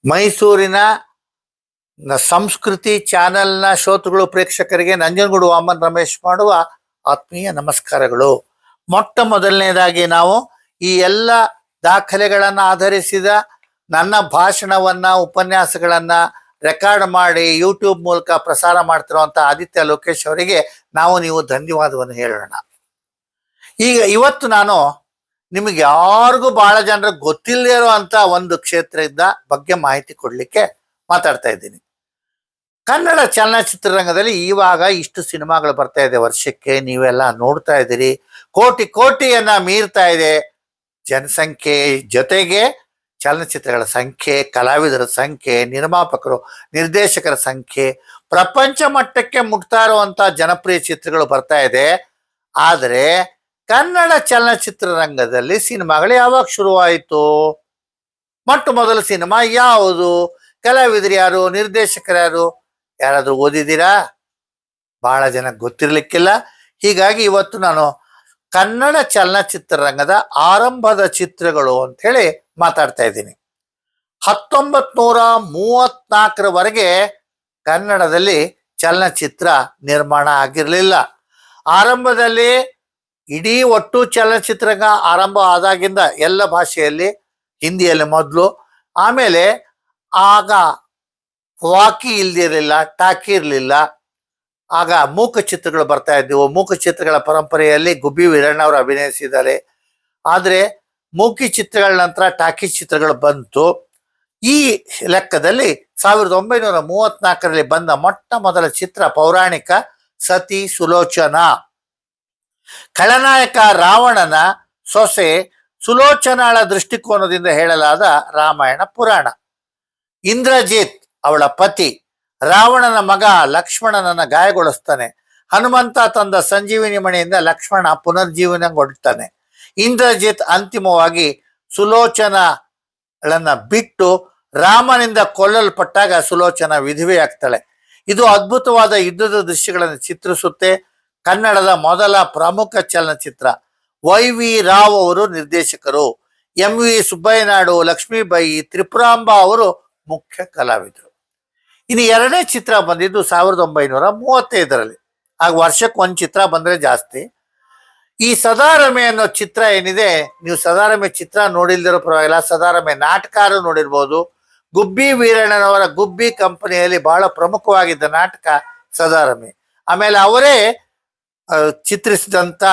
ಮೈಸೂರಿನ ಸಂಸ್ಕೃತಿ ಚಾನೆಲ್ನ ಶ್ರೋತೃಗಳು ಪ್ರೇಕ್ಷಕರಿಗೆ ನಂಜನಗೂಡು ವಾಮನ್ ರಮೇಶ್ ಮಾಡುವ ಆತ್ಮೀಯ ನಮಸ್ಕಾರಗಳು. ಮೊಟ್ಟ ಮೊದಲನೇದಾಗಿ ನಾವು ಈ ಎಲ್ಲ ದಾಖಲೆಗಳನ್ನು ಆಧರಿಸಿದ ನನ್ನ ಭಾಷಣವನ್ನ ಉಪನ್ಯಾಸಗಳನ್ನ ರೆಕಾರ್ಡ್ ಮಾಡಿ ಯೂಟ್ಯೂಬ್ ಮೂಲಕ ಪ್ರಸಾರ ಮಾಡ್ತಿರುವಂತ ಆದಿತ್ಯ ಲೋಕೇಶ್ ಅವರಿಗೆ ನೀವು ಧನ್ಯವಾದವನ್ನು ಹೇಳೋಣ. ಇವತ್ತು ನಾನು ನಿಮಗೆ ಯಾರಿಗೂ ಬಹಳ ಜನರಿಗೆ ಗೊತ್ತಿಲ್ಲದೆ ಇರುವಂತ ಒಂದು ಕ್ಷೇತ್ರದ ಬಗ್ಗೆ ಮಾಹಿತಿ ಕೊಡ್ಲಿಕ್ಕೆ ಮಾತಾಡ್ತಾ ಇದ್ದೀನಿ. ಕನ್ನಡ ಚಲನಚಿತ್ರರಂಗದಲ್ಲಿ ಇವಾಗ ಇಷ್ಟು ಸಿನಿಮಾಗಳು ಬರ್ತಾ ಇದೆ ವರ್ಷಕ್ಕೆ, ನೀವೆಲ್ಲ ನೋಡ್ತಾ ಇದ್ದೀರಿ. ಕೋಟಿಯನ್ನ ಮೀರ್ತಾ ಇದೆ ಜನಸಂಖ್ಯೆ, ಜೊತೆಗೆ ಚಲನಚಿತ್ರಗಳ ಸಂಖ್ಯೆ, ಕಲಾವಿದರ ಸಂಖ್ಯೆ, ನಿರ್ಮಾಪಕರು ನಿರ್ದೇಶಕರ ಸಂಖ್ಯೆ, ಪ್ರಪಂಚ ಮಟ್ಟಕ್ಕೆ ಮುಟ್ತಾ ಇರುವಂತ ಜನಪ್ರಿಯ ಚಿತ್ರಗಳು ಬರ್ತಾ ಇದೆ. ಆದರೆ ಕನ್ನಡ ಚಲನಚಿತ್ರರಂಗದಲ್ಲಿ ಸಿನಿಮಾಗಳು ಯಾವಾಗ ಶುರುವಾಯಿತು? ಮೊಟ್ಟ ಮೊದಲ ಸಿನಿಮಾ ಯಾವುದು? ಕಲಾವಿದರು ಯಾರು? ನಿರ್ದೇಶಕರು ಯಾರು? ಯಾರಾದ್ರೂ ಓದಿದ್ದೀರಾ? ಬಹಳ ಜನ ಗೊತ್ತಿರ್ಲಿಕ್ಕಿಲ್ಲ. ಹೀಗಾಗಿ ಇವತ್ತು ನಾನು ಕನ್ನಡ ಚಲನಚಿತ್ರರಂಗದ ಆರಂಭದ ಚಿತ್ರಗಳು ಅಂತ ಹೇಳಿ ಮಾತಾಡ್ತಾ ಇದ್ದೀನಿ. 1934ರವರೆಗೆ ಕನ್ನಡದಲ್ಲಿ ಚಲನಚಿತ್ರ ನಿರ್ಮಾಣ ಆಗಿರಲಿಲ್ಲ. ಆರಂಭದಲ್ಲಿ ಇಡೀ ಒಟ್ಟು ಚಲನಚಿತ್ರರಂಗ ಆರಂಭ ಆದಾಗಿಂದ ಎಲ್ಲ ಭಾಷೆಯಲ್ಲಿ, ಹಿಂದಿಯಲ್ಲಿ ಮೊದಲು, ಆಮೇಲೆ ಆಗ ವಾಕಿ ಇಲ್ದಿರಲಿಲ್ಲ, ಟಾಕಿ ಇರಲಿಲ್ಲ. ಆಗ ಮೂಕ ಚಿತ್ರಗಳು ಬರ್ತಾ ಇದ್ದವು. ಮೂಕ ಚಿತ್ರಗಳ ಪರಂಪರೆಯಲ್ಲಿ ಗುಬ್ಬಿ ವೀರಣ್ಣವರು ಅಭಿನಯಿಸಿದ್ದಾರೆ. ಆದರೆ ಮೂಕಿ ಚಿತ್ರಗಳ ನಂತರ ಟಾಕಿ ಚಿತ್ರಗಳು ಬಂತು. ಈ ಲೆಕ್ಕದಲ್ಲಿ 1934ರಲ್ಲಿ ಬಂದ ಮೊಟ್ಟ ಮೊದಲ ಚಿತ್ರ ಪೌರಾಣಿಕ ಸತಿ ಸುಲೋಚನಾ. ಖಳನಾಯಕ ರಾವಣನ ಸೊಸೆ ಸುಲೋಚನಾಳ ದೃಷ್ಟಿಕೋನದಿಂದ ಹೇಳಲಾದ ರಾಮಾಯಣ ಪುರಾಣ. ಇಂದ್ರಜಿತ್ ಅವಳ ಪತಿ ರಾವಣನ ಮಗ ಲಕ್ಷ್ಮಣನನ್ನ ಗಾಯಗೊಳಿಸ್ತಾನೆ. ಹನುಮಂತ ತಂದ ಸಂಜೀವಿನಿ ಮಣಿಯಿಂದ ಲಕ್ಷ್ಮಣ ಪುನರ್ಜೀವನಗೊಳ್ತಾನೆ. ಇಂದ್ರಜಿತ್ ಅಂತಿಮವಾಗಿ ಸುಲೋಚನಾಳನ್ನ ಬಿಟ್ಟು ರಾಮನಿಂದ ಕೊಲ್ಲಲ್ಪಟ್ಟಾಗ ಸುಲೋಚನಾ ವಿಧವೆಯಾಗ್ತಾಳೆ. ಇದು ಅದ್ಭುತವಾದ ಯುದ್ಧದ ದೃಶ್ಯಗಳನ್ನು ಚಿತ್ರಿಸುತ್ತೆ. ಕನ್ನಡದ ಮೊದಲ ಪ್ರಮುಖ ಚಲನಚಿತ್ರ. ವೈ.ವಿ. ರಾವ್ ಅವರು ನಿರ್ದೇಶಕರು. ಎಂ.ವಿ. ಸುಬ್ಬಯ್ಯನಾಡು, ಲಕ್ಷ್ಮೀಬಾಯಿ, ತ್ರಿಪುರಾಂಬ ಅವರು ಮುಖ್ಯ ಕಲಾವಿದರು. ಇನ್ನು ಎರಡನೇ ಚಿತ್ರ ಬಂದಿದ್ದು 1935ರಲ್ಲಿ. ಆಗ ವರ್ಷಕ್ಕೆ ಒಂದು ಚಿತ್ರ ಬಂದ್ರೆ ಜಾಸ್ತಿ. ಈ ಸದಾರಮೆ ಅನ್ನೋ ಚಿತ್ರ ಏನಿದೆ, ನೀವು ಸದಾರಮೆ ಚಿತ್ರ ನೋಡಿಲ್ದಿರೋ ಪರವಾಗಿಲ್ಲ, ಸದಾರಮೆ ನಾಟಕಾರು ನೋಡಿರ್ಬೋದು. ಗುಬ್ಬಿ ವೀರಣ್ಣನವರ ಗುಬ್ಬಿ ಕಂಪನಿಯಲ್ಲಿ ಬಹಳ ಪ್ರಮುಖವಾಗಿದ್ದ ನಾಟಕ ಸದಾರಮೆ. ಆಮೇಲೆ ಅವರೇ ಚಿತ್ರಿಸಿದಂತ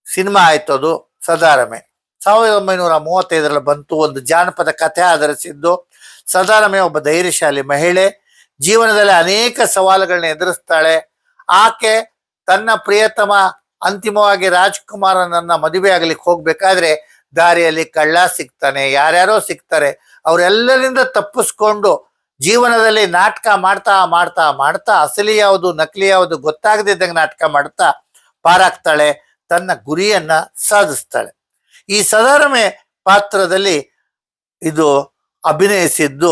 ಸಿನಿಮಾ ಆಯ್ತು ಅದು ಸದಾರಮೆ. 1935ರಲ್ಲಿ ಬಂತು. ಒಂದು ಜಾನಪದ ಕಥೆ ಆಧರಿಸಿದ್ದು. ಸದಾರಮೆ ಒಬ್ಬ ಧೈರ್ಯಶಾಲಿ ಮಹಿಳೆ. ಜೀವನದಲ್ಲಿ ಅನೇಕ ಸವಾಲುಗಳನ್ನ ಎದುರಿಸ್ತಾಳೆ. ಆಕೆ ತನ್ನ ಪ್ರಿಯತಮ ಅಂತಿಮವಾಗಿ ರಾಜ್ಕುಮಾರನನ್ನ ಮದುವೆ ಆಗ್ಲಿಕ್ಕೆ ಹೋಗ್ಬೇಕಾದ್ರೆ ದಾರಿಯಲ್ಲಿ ಕಳ್ಳ ಸಿಗ್ತಾನೆ, ಯಾರ್ಯಾರೋ ಸಿಗ್ತಾರೆ. ಅವರೆಲ್ಲರಿಂದ ತಪ್ಪಿಸ್ಕೊಂಡು ಜೀವನದಲ್ಲಿ ನಾಟಕ ಮಾಡ್ತಾ ಮಾಡ್ತಾ ಮಾಡ್ತಾ ಅಸಲಿ ಯಾವುದು ನಕಲಿ ಯಾವುದು ಗೊತ್ತಾಗದಿದ್ದಂಗೆ ನಾಟಕ ಮಾಡ್ತಾ ಪಾರಾಗ್ತಾಳೆ. ತನ್ನ ಗುರಿಯನ್ನ ಸಾಧಿಸ್ತಾಳೆ. ಈ ಸದಾರಮೆ ಪಾತ್ರದಲ್ಲಿ ಇದು ಅಭಿನಯಿಸಿದ್ದು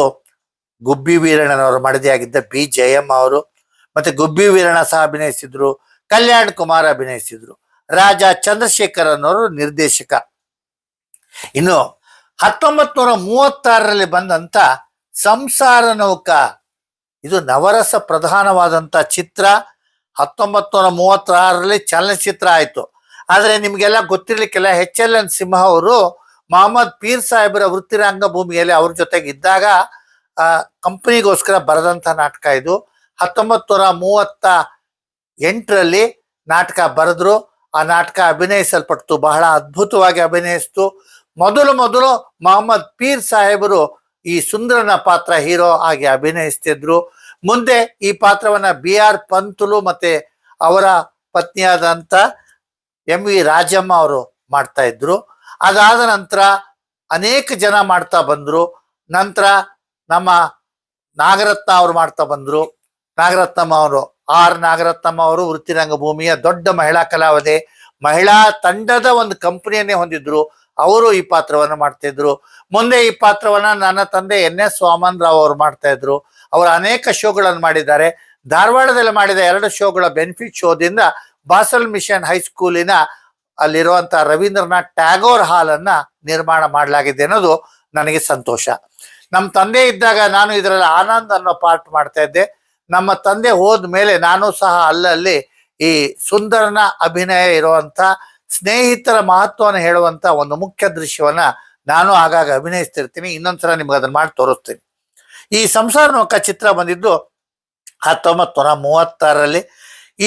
ಗುಬ್ಬಿ ವೀರಣ್ಣನವರು ಮಡದಿಯಾಗಿದ್ದ ಬಿ ಜಯಮ್ಮ ಅವರು. ಮತ್ತೆ ಗುಬ್ಬಿ ವೀರಣ್ಣ ಸಹ ಅಭಿನಯಿಸಿದ್ರು. ಕಲ್ಯಾಣ್ ಕುಮಾರ್ ಅಭಿನಯಿಸಿದ್ರು. ರಾಜ ಚಂದ್ರಶೇಖರ್ ಅನ್ನೋರು ನಿರ್ದೇಶಕ. ಇನ್ನು 1936ರಲ್ಲಿ ಬಂದಂತ ಸಂಸಾರ ನೌಕಾ, ಇದು ನವರಸ ಪ್ರಧಾನವಾದಂತ ಚಿತ್ರ. 1936ರಲ್ಲಿ ಚಲನಚಿತ್ರ ಆಯ್ತು. ಆದ್ರೆ ನಿಮ್ಗೆಲ್ಲ ಗೊತ್ತಿರ್ಲಿಕ್ಕೆಲ್ಲ H.L.N. ಸಿಂಹ ಅವರು ಮೊಹಮ್ಮದ್ ಪೀರ್ ಸಾಹೇಬರ ವೃತ್ತಿ ರಂಗಭೂಮಿಯಲ್ಲಿ ಅವ್ರ ಜೊತೆಗೆ ಇದ್ದಾಗ ಕಂಪನಿಗೋಸ್ಕರ ಬರೆದಂತ ನಾಟಕ ಇದು. 1938ರಲ್ಲಿ ನಾಟಕ ಬರೆದ್ರು. ಆ ನಾಟಕ ಅಭಿನಯಿಸಲ್ಪಡ್ತು. ಬಹಳ ಅದ್ಭುತವಾಗಿ ಅಭಿನಯಿಸ್ತು. ಮೊದಲು ಮೊಹಮ್ಮದ್ ಪೀರ್ ಸಾಹೇಬರು ಈ ಸುಂದರನ ಪಾತ್ರ ಹೀರೋ ಆಗಿ ಅಭಿನಯಿಸ್ತಿದ್ರು. ಮುಂದೆ ಈ ಪಾತ್ರವನ್ನ B.R. ಪಂತುಲು ಮತ್ತೆ ಅವರ ಪತ್ನಿಯಾದಂತ M.V. ರಾಜಮ್ಮ ಅವರು ಮಾಡ್ತಾ ಇದ್ರು. ಅದಾದ ನಂತರ ಅನೇಕ ಜನ ಮಾಡ್ತಾ ಬಂದ್ರು. ನಂತರ ನಮ್ಮ ನಾಗರತ್ನ ಅವರು ಮಾಡ್ತಾ ಬಂದ್ರು. ನಾಗರತ್ನಮ್ಮ ಅವರು ನಾಗರತ್ನಮ್ಮ ಅವರು ವೃತ್ತಿರಂಗಭೂಮಿಯ ದೊಡ್ಡ ಮಹಿಳಾ ಕಲಾವಿದೆ. ಮಹಿಳಾ ತಂಡದ ಒಂದು ಕಂಪನಿಯನ್ನೇ ಹೊಂದಿದ್ರು. ಅವರು ಈ ಪಾತ್ರವನ್ನ ಮಾಡ್ತಾ ಇದ್ರು. ಮುಂದೆ ಈ ಪಾತ್ರವನ್ನ ನನ್ನ ತಂದೆ N.S. ವಾಮನ್ ರಾವ್ ಅವರು ಮಾಡ್ತಾ ಇದ್ರು. ಅವರು ಅನೇಕ ಶೋಗಳನ್ನು ಮಾಡಿದ್ದಾರೆ. ಧಾರವಾಡದಲ್ಲಿ ಮಾಡಿದ 2 ಶೋಗಳ ಬೆನಿಫಿಟ್ ಶೋದಿಂದ ಬಾಸಲ್ ಮಿಷನ್ ಹೈಸ್ಕೂಲಿನ ಅಲ್ಲಿರುವಂತ ರವೀಂದ್ರನಾಥ್ ಟ್ಯಾಗೋರ್ ಹಾಲ್ ಅನ್ನ ನಿರ್ಮಾಣ ಮಾಡಲಾಗಿದೆ ಅನ್ನೋದು ನನಗೆ ಸಂತೋಷ. ನಮ್ಮ ತಂದೆ ಇದ್ದಾಗ ನಾನು ಇದರಲ್ಲಿ ಆನಂದ್ ಅನ್ನೋ ಪಾರ್ಟ್ ಮಾಡ್ತಾ ಇದ್ದೆ. ನಮ್ಮ ತಂದೆ ಹೋದ್ಮೇಲೆ ನಾನು ಸಹ ಅಲ್ಲಲ್ಲಿ ಈ ಸುಂದರನ ಅಭಿನಯ ಇರುವಂತ ಸ್ನೇಹಿತರ ಮಹತ್ವವನ್ನು ಹೇಳುವಂತ ಒಂದು ಮುಖ್ಯ ದೃಶ್ಯವನ್ನ ನಾನು ಆಗಾಗ ಅಭಿನಯಿಸ್ತಿರ್ತೀನಿ. ಇನ್ನೊಂದ್ಸಲ ನಿಮ್ಗೆ ಅದನ್ನ ಮಾಡಿ ತೋರಿಸ್ತೀನಿ. ಈ ಸಂಸಾರ ನೌಕ ಚಿತ್ರ ಬಂದಿದ್ದು 1936ರಲ್ಲಿ.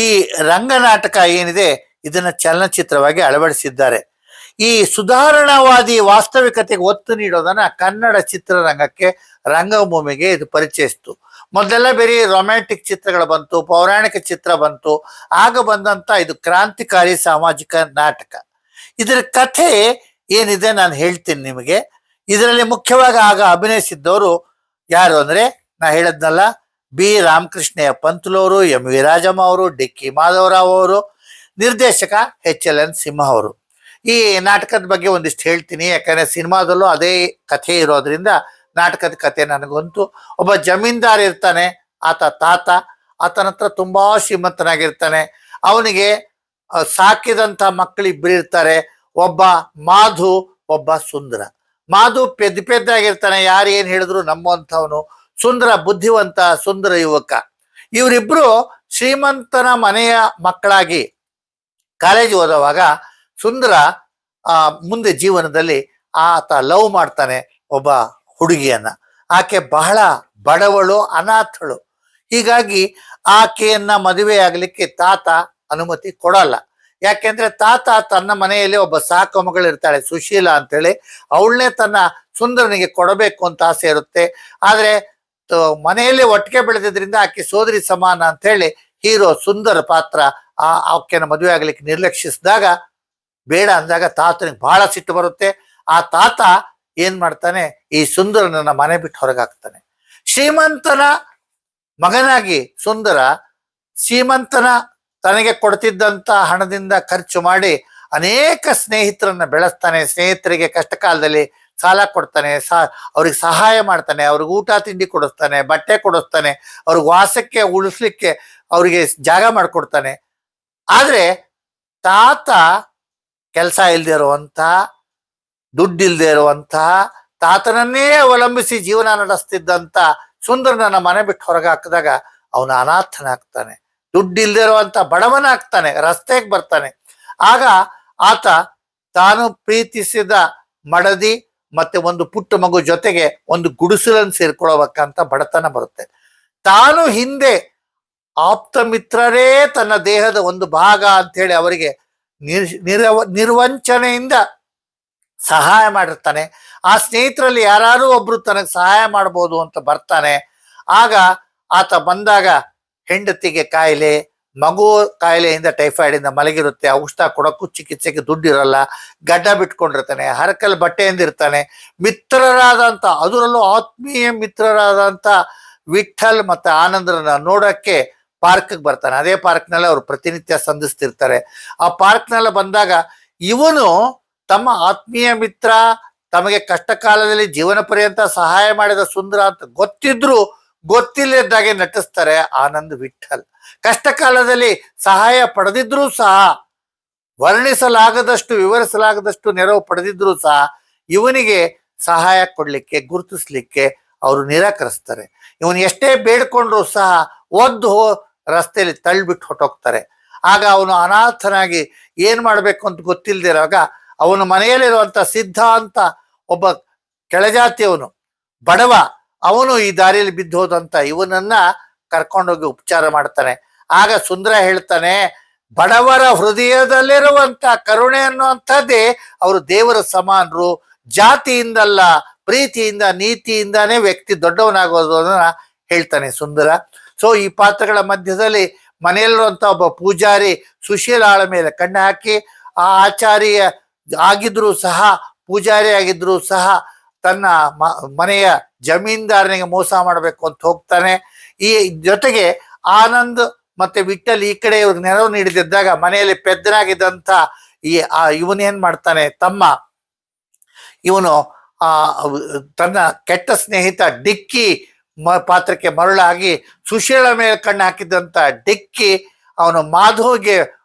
ಈ ರಂಗನಾಟಕ ಏನಿದೆ ಇದನ್ನ ಚಲನಚಿತ್ರವಾಗಿ ಅಳವಡಿಸಿದ್ದಾರೆ. ಈ ಸುಧಾರಣಾವಾದಿ ವಾಸ್ತವಿಕತೆಗೆ ಒತ್ತು ನೀಡೋದನ್ನ ಕನ್ನಡ ಚಿತ್ರರಂಗಕ್ಕೆ, ರಂಗಭೂಮಿಗೆ ಇದು ಪರಿಚಯಿಸಿತು. ಮೊದಲೆಲ್ಲ ಬೇರೆ ರೊಮ್ಯಾಂಟಿಕ್ ಚಿತ್ರಗಳು ಬಂತು, ಪೌರಾಣಿಕ ಚಿತ್ರ ಬಂತು. ಆಗ ಬಂದಂತ ಇದು ಕ್ರಾಂತಿಕಾರಿ ಸಾಮಾಜಿಕ ನಾಟಕ. ಇದರ ಕಥೆ ಏನಿದೆ ನಾನು ಹೇಳ್ತೀನಿ ನಿಮಗೆ. ಇದರಲ್ಲಿ ಮುಖ್ಯವಾಗಿ ಆಗ ಅಭಿನಯಿಸಿದ್ದವರು ಯಾರು ಅಂದ್ರೆ, ನಾ ಹೇಳದ್ನಲ್ಲ, ಬಿ ರಾಮಕೃಷ್ಣಯ್ಯ ಪಂತ್ಲವರು, ಎಂ ವಿ ರಾಜಮ್ಮ ಅವರು, ಡಿಕ್ಕಿ ಮಾಧವರಾವ್ ಅವರು, ನಿರ್ದೇಶಕ HLN ಸಿಂಹ ಅವರು. ಈ ನಾಟಕದ ಬಗ್ಗೆ ಒಂದಿಷ್ಟು ಹೇಳ್ತೀನಿ, ಯಾಕಂದ್ರೆ ಸಿನಿಮಾದಲ್ಲೂ ಅದೇ ಕಥೆ ಇರೋದ್ರಿಂದ ನಾಟಕದ ಕಥೆ ನನಗಂತೂ. ಒಬ್ಬ ಜಮೀನ್ದಾರ್ ಇರ್ತಾನೆ, ತಾತ. ಆತನ ಹತ್ರ ತುಂಬಾ ಶ್ರೀಮಂತನಾಗಿರ್ತಾನೆ. ಅವನಿಗೆ ಸಾಕಿದಂತ ಮಕ್ಕಳಿಬ್ರು ಇರ್ತಾರೆ. ಒಬ್ಬ ಮಾಧು, ಒಬ್ಬ ಸುಂದರ. ಮಾಧು ಪೆದ್ದಾಗಿರ್ತಾನೆ, ಯಾರು ಏನ್ ಹೇಳಿದ್ರು ನಂಬುವಂಥವನು. ಸುಂದರ ಬುದ್ಧಿವಂತ, ಸುಂದರ ಯುವಕ. ಇವರಿಬ್ರು ಶ್ರೀಮಂತನ ಮನೆಯ ಮಕ್ಕಳಾಗಿ ಕಾಲೇಜ್ ಓದುವಾಗ ಸುಂದರ ಮುಂದೆ ಜೀವನದಲ್ಲಿ ಆತ ಲವ್ ಮಾಡ್ತಾನೆ ಒಬ್ಬ ಹುಡುಗಿಯನ್ನ. ಆಕೆ ಬಹಳ ಬಡವಳು, ಅನಾಥಳು. ಹೀಗಾಗಿ ಆಕೆಯನ್ನ ಮದುವೆ ಆಗ್ಲಿಕ್ಕೆ ತಾತ ಅನುಮತಿ ಕೊಡಲ್ಲ. ಯಾಕೆಂದ್ರೆ ತಾತ ತನ್ನ ಮನೆಯಲ್ಲಿ ಒಬ್ಬ ಸಾಕು ಮಗಳಿರ್ತಾಳೆ ಸುಶೀಲಾ ಅಂತೇಳಿ, ಅವಳನ್ನೇ ತನ್ನ ಸುಂದರನಿಗೆ ಕೊಡಬೇಕು ಅಂತ ಆಸೆ ಇರುತ್ತೆ. ಆದ್ರೆ ಮನೆಯಲ್ಲಿ ಒಟ್ಟಿಗೆ ಬೆಳೆದಿದ್ರಿಂದ ಆಕೆ ಸೋದರಿ ಸಮಾನ ಅಂತ ಹೇಳಿ ಹೀರೋ ಸುಂದರ ಪಾತ್ರ ಆಕೆನ ಮದುವೆ ಆಗ್ಲಿಕ್ಕೆ ನಿರ್ಲಕ್ಷಿಸಿದಾಗ, ಬೇಡ ಅಂದಾಗ ತಾತನಿಗೆ ಬಹಳ ಸಿಟ್ಟು ಬರುತ್ತೆ. ಆ ತಾತ ಏನ್ ಮಾಡ್ತಾನೆ, ಈ ಸುಂದರನನ್ನ ಮನೆ ಬಿಟ್ಟು ಹೊರಗಾಕ್ತಾನೆ. ಶ್ರೀಮಂತನ ಮಗನಾಗಿ ಸುಂದರ ಶ್ರೀಮಂತನ ತನಗೆ ಕೊಡ್ತಿದ್ದಂತ ಹಣದಿಂದ ಖರ್ಚು ಮಾಡಿ ಅನೇಕ ಸ್ನೇಹಿತರನ್ನ ಬೆಳೆಸ್ತಾನೆ. ಸ್ನೇಹಿತರಿಗೆ ಕಷ್ಟ ಕಾಲದಲ್ಲಿ ಸಾಲ ಕೊಡ್ತಾನೆ, ಅವ್ರಿಗೆ ಸಹಾಯ ಮಾಡ್ತಾನೆ, ಅವ್ರಿಗೆ ಊಟ ತಿಂಡಿ ಕೊಡಿಸ್ತಾನೆ, ಬಟ್ಟೆ ಕೊಡಿಸ್ತಾನೆ, ಅವ್ರಿಗೆ ವಾಸಕ್ಕೆ ಉಳಿಸ್ಲಿಕ್ಕೆ ಅವ್ರಿಗೆ ಜಾಗ ಮಾಡಿಕೊಡ್ತಾನೆ. ಆದ್ರೆ ತಾತ ಕೆಲಸ ಇಲ್ಲದೆ ಇರುವಂತ, ದುಡ್ಡಿಲ್ದೇ ಇರುವಂತ, ತಾತನನ್ನೇ ಅವಲಂಬಿಸಿ ಜೀವನ ನಡೆಸ್ತಿದ್ದಂತ ಸುಂದರನನ್ನ ಮನೆ ಬಿಟ್ಟು ಹೊರಗೆ ಹಾಕಿದಾಗ ಅವನ ಅನಾಥನಾಗ್ತಾನೆ, ದುಡ್ಡಿಲ್ದೇ ಇರುವಂತ ಬಡವನಾಗ್ತಾನೆ, ರಸ್ತೆಗೆ ಬರ್ತಾನೆ. ಆಗ ಆತ ತಾನು ಪ್ರೀತಿಸಿದ ಮಡದಿ ಮತ್ತೆ ಒಂದು ಪುಟ್ಟ ಮಗು ಜೊತೆಗೆ ಒಂದು ಗುಡಿಸಲನ್ನು ಸೇರ್ಕೊಳ್ಳಬೇಕಂತ ಬಡತನ ಬರುತ್ತೆ. ತಾನು ಹಿಂದೆ ಆಪ್ತ ಮಿತ್ರರೇ ತನ್ನ ದೇಹದ ಒಂದು ಭಾಗ ಅಂತ ಹೇಳಿ ಅವರಿಗೆ ನಿರ್ವಂಚನೆಯಿಂದ ಸಹಾಯ ಮಾಡಿರ್ತಾನೆ. ಆ ಸ್ನೇಹಿತರಲ್ಲಿ ಯಾರು ಒಬ್ರು ತನಗೆ ಸಹಾಯ ಮಾಡ್ಬೋದು ಅಂತ ಬರ್ತಾನೆ. ಆಗ ಆತ ಬಂದಾಗ ಹೆಂಡತಿಗೆ ಕಾಯಿಲೆ, ಮಗು ಕಾಯಿಲೆಯಿಂದ ಟೈಫಾಯ್ಡ್ ಇಂದ ಮಲಗಿರುತ್ತೆ, ಔಷಧ ಕೊಡಕ್ಕೂ ಚಿಕಿತ್ಸೆಗೆ ದುಡ್ಡಿರಲ್ಲ, ಗಡ್ಡ ಬಿಟ್ಕೊಂಡಿರ್ತಾನೆ, ಹರಕಲ್ ಬಟ್ಟೆಯಿಂದ ಇರ್ತಾನೆ. ಮಿತ್ರರಾದಂತ, ಅದರಲ್ಲೂ ಆತ್ಮೀಯ ಮಿತ್ರರಾದಂತ ವಿಠಲ್ ಮತ್ತೆ ಆನಂದರನ್ನ ನೋಡಕ್ಕೆ ಪಾರ್ಕ್ಗೆ ಬರ್ತಾನೆ. ಅದೇ ಪಾರ್ಕ್ನಲ್ಲಿ ಅವರು ಪ್ರತಿನಿತ್ಯ ಸಂಧಿಸ್ತಿರ್ತಾರೆ. ಆ ಪಾರ್ಕ್ನೆಲ್ಲ ಬಂದಾಗ ಇವನು ತಮ್ಮ ಆತ್ಮೀಯ ಮಿತ್ರ, ತಮಗೆ ಕಷ್ಟ ಕಾಲದಲ್ಲಿ ಜೀವನ ಪರ್ಯಂತ ಸಹಾಯ ಮಾಡಿದ ಸುಂದರ ಅಂತ ಗೊತ್ತಿದ್ರು ಗೊತ್ತಿಲ್ಲದಾಗೆ ನಟಿಸ್ತಾರೆ ಆನಂದ್, ವಿಠಲ್. ಕಷ್ಟ ಕಾಲದಲ್ಲಿ ಸಹಾಯ ಪಡೆದಿದ್ರು ಸಹ, ವರ್ಣಿಸಲಾಗದಷ್ಟು ವಿವರಿಸಲಾಗದಷ್ಟು ನೆರವು ಪಡೆದಿದ್ರು ಸಹ ಇವನಿಗೆ ಸಹಾಯ ಕೊಡ್ಲಿಕ್ಕೆ, ಗುರುತಿಸ್ಲಿಕ್ಕೆ ಅವರು ನಿರಾಕರಿಸ್ತಾರೆ. ಇವನು ಎಷ್ಟೇ ಬೇಡ್ಕೊಂಡ್ರು ಸಹ ಒದ್ದು ರಸ್ತೆಯಲ್ಲಿ ತಳ್ಳಿಬಿಟ್ಟು ಹೊಟ್ಟೋಗ್ತಾರೆ. ಆಗ ಅವನು ಅನಾಥನಾಗಿ ಏನ್ ಮಾಡ್ಬೇಕು ಅಂತ ಗೊತ್ತಿಲ್ದಿರುವಾಗ ಅವನ ಮನೆಯಲ್ಲಿರುವಂತ ಸಿದ್ಧಾಂತ, ಒಬ್ಬ ಕೆಳಜಾತಿಯವನು, ಬಡವ, ಅವನು ಈ ದಾರಿಯಲ್ಲಿ ಬಿದ್ದು ಹೋದಂತ ಇವನನ್ನ ಕರ್ಕೊಂಡೋಗಿ ಉಪಚಾರ ಮಾಡ್ತಾನೆ. ಆಗ ಸುಂದರ ಹೇಳ್ತಾನೆ, ಬಡವರ ಹೃದಯದಲ್ಲಿರುವಂತ ಕರುಣೆ ಅನ್ನುವಂಥದ್ದೇ ಅವರು ದೇವರ ಸಮಾನರು. ಜಾತಿಯಿಂದಲ್ಲ, ಪ್ರೀತಿಯಿಂದ, ನೀತಿಯಿಂದಾನೇ ವ್ಯಕ್ತಿ ದೊಡ್ಡವನಾಗೋದು ಅದನ್ನ ಹೇಳ್ತಾನೆ ಸುಂದರ. ಸೊ ಈ ಪಾತ್ರಗಳ ಮಧ್ಯದಲ್ಲಿ ಮನೆಯಲ್ಲಿರುವಂತ ಒಬ್ಬ ಪೂಜಾರಿ ಸುಶೀಲಾಳ ಮೇಲೆ ಕಣ್ಣು ಹಾಕಿ, ಆ ಆಚಾರ್ಯ ಆಗಿದ್ರು ಸಹ, ಪೂಜಾರಿ ಆಗಿದ್ರು ಸಹ ತನ್ನ ಮನೆಯ ಜಮೀನ್ದಾರನಿಗೆ ಮೋಸ ಮಾಡಬೇಕು ಅಂತ ಹೋಗ್ತಾನೆ. ಈ ಜೊತೆಗೆ ಆನಂದ್ ಮತ್ತೆ ವಿಠಲ್ ಈ ಕಡೆ ಇವ್ರಿಗೆ ನೆರವು ನೀಡಿದಾಗ ಮನೆಯಲ್ಲಿ ಪೆದ್ದನಾಗಿದ್ದಂತ ಇವನೇನ್ ಮಾಡ್ತಾನೆ, ತಮ್ಮ ಇವನು ತನ್ನ ಕೆಟ್ಟ ಸ್ನೇಹಿತ ಡಿಕ್ಕಿ ಪಾತ್ರಕ್ಕೆ ಮರಳಾಗಿ ಸುಶೀಲ ಮೇಲೆ ಕಣ್ಣು ಹಾಕಿದಂತ ಡಿಕ್ಕಿ ಅವನು ಮಾಧುವಿಗೆ